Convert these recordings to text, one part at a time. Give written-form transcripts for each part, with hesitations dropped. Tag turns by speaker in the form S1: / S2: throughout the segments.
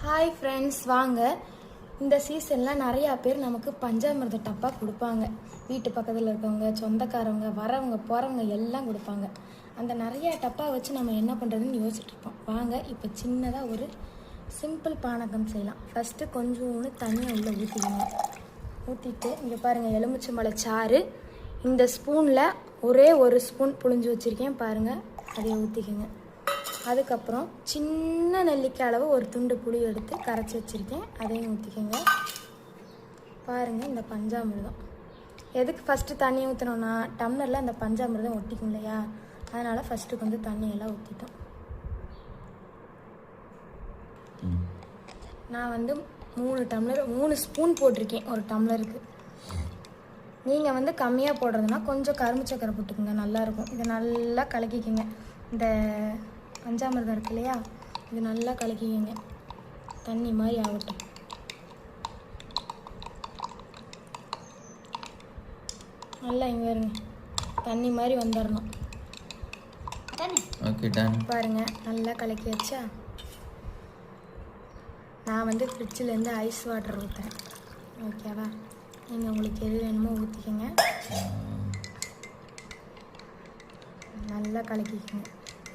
S1: Hi friends, வாங்க. இந்த சீசனில் நிறையா பேர் நமக்கு பஞ்சாமிர்த டப்பா கொடுப்பாங்க. வீட்டு பக்கத்தில் இருக்கவங்க, சொந்தக்காரவங்க, வரவங்க போகிறவங்க எல்லாம் கொடுப்பாங்க. அந்த நிறையா டப்பா வச்சு நம்ம என்ன பண்ணுறதுன்னு யோசிச்சுட்ருப்போம். வாங்க, இப்போ சின்னதாக ஒரு சிம்பிள் பானகம் செய்யலாம். ஃபஸ்ட்டு கொஞ்சோண்டு தண்ணியை உள்ளே ஊற்றிக்கணும். ஊற்றிட்டு இங்கே பாருங்கள், எலுமிச்சம்பழ சாறு இந்த ஸ்பூனில் ஒரே ஒரு ஸ்பூன் புழிஞ்சு வச்சுருக்கேன் பாருங்கள், அதை ஊற்றிக்கோங்க. அதுக்கப்புறம் சின்ன நெல்லிக்காய் அளவு ஒரு துண்டு புளி எடுத்து கரைச்சி வச்சுருக்கேன், அதையும் ஊற்றிக்கோங்க. பாருங்கள், இந்த பஞ்சாமிர்தம் எதுக்கு ஃபஸ்ட்டு தண்ணி ஊற்றினோன்னா டம்ளரில் அந்த பஞ்சாமிர்தம் ஒட்டிக்கும் இல்லையா, அதனால் ஃபஸ்ட்டு கொஞ்சம் தண்ணியெல்லாம் ஊற்றிட்டோம். நான் 3 ஸ்பூன் போட்டிருக்கேன் ஒரு டம்ளருக்கு. நீங்கள் கம்மியாக போடுறதுனா கொஞ்சம் கரும்பு சக்கரை போட்டுக்கோங்க, நல்லாயிருக்கும். இதை நல்லா கலக்கிக்கோங்க. இந்த பஞ்சாமிர்தம் இருக்கு இல்லையா, இது நல்லா கலக்கிக்கோங்க, தண்ணி மாதிரி ஆகட்டும். நல்லா இங்கே வருங்க, தண்ணி மாதிரி வந்துடணும். பாருங்க, நல்லா கலக்கி வச்சா நான் ஃப்ரிட்ஜிலேருந்து ஐஸ் வாட்டர் ஊற்றுறேன். ஓகேவா, நீங்கள் உங்களுக்கு எது வேணுமோ ஊற்றிக்கோங்க. நல்லா கலக்கிக்கோங்க.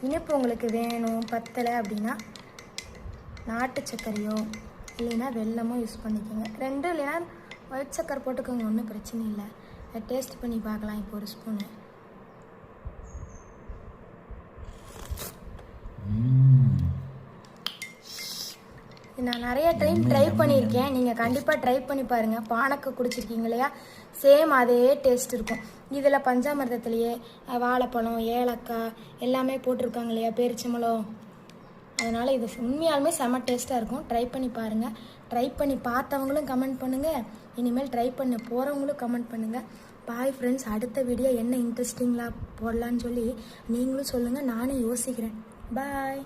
S1: இனிப்பு உங்களுக்கு வேணும் பத்தலை அப்படின்னா நாட்டு சர்க்கரையோ இல்லைன்னா வெல்லமோ யூஸ் பண்ணிக்கோங்க. ரெண்டும் இல்லைன்னா ஒயிட் சர்க்கரை போட்டுக்கோங்க, ஒன்றும் பிரச்சனை இல்லை. டேஸ்ட் பண்ணி பார்க்கலாம். இப்போ ஒரு ஸ்பூனு நான் நிறைய டைம் ட்ரை பண்ணியிருக்கேன். நீங்கள் கண்டிப்பாக ட்ரை பண்ணி பாருங்கள். பானக்கு குடிச்சிருக்கீங்க இல்லையா, சேம் அதே டேஸ்ட் இருக்கும். இதில் பஞ்சாமிர்தத்துலேயே வாழைப்பழம், ஏலக்காய் எல்லாமே போட்டிருக்காங்க இல்லையா, பேரிச்சம்பழம். அதனால் இது உண்மையாலுமே செம்ம டேஸ்ட்டாக இருக்கும். ட்ரை பண்ணி பாருங்கள். ட்ரை பண்ணி பார்த்தவங்களும் கமெண்ட் பண்ணுங்கள், இனிமேல் ட்ரை பண்ண போகிறவங்களும் கமெண்ட் பண்ணுங்கள். பாய் ஃப்ரெண்ட்ஸ், அடுத்த வீடியோ என்ன இன்ட்ரெஸ்டிங்காக போடலான்னு சொல்லி நீங்களும் சொல்லுங்கள், நானும் யோசிக்கிறேன். பாய்.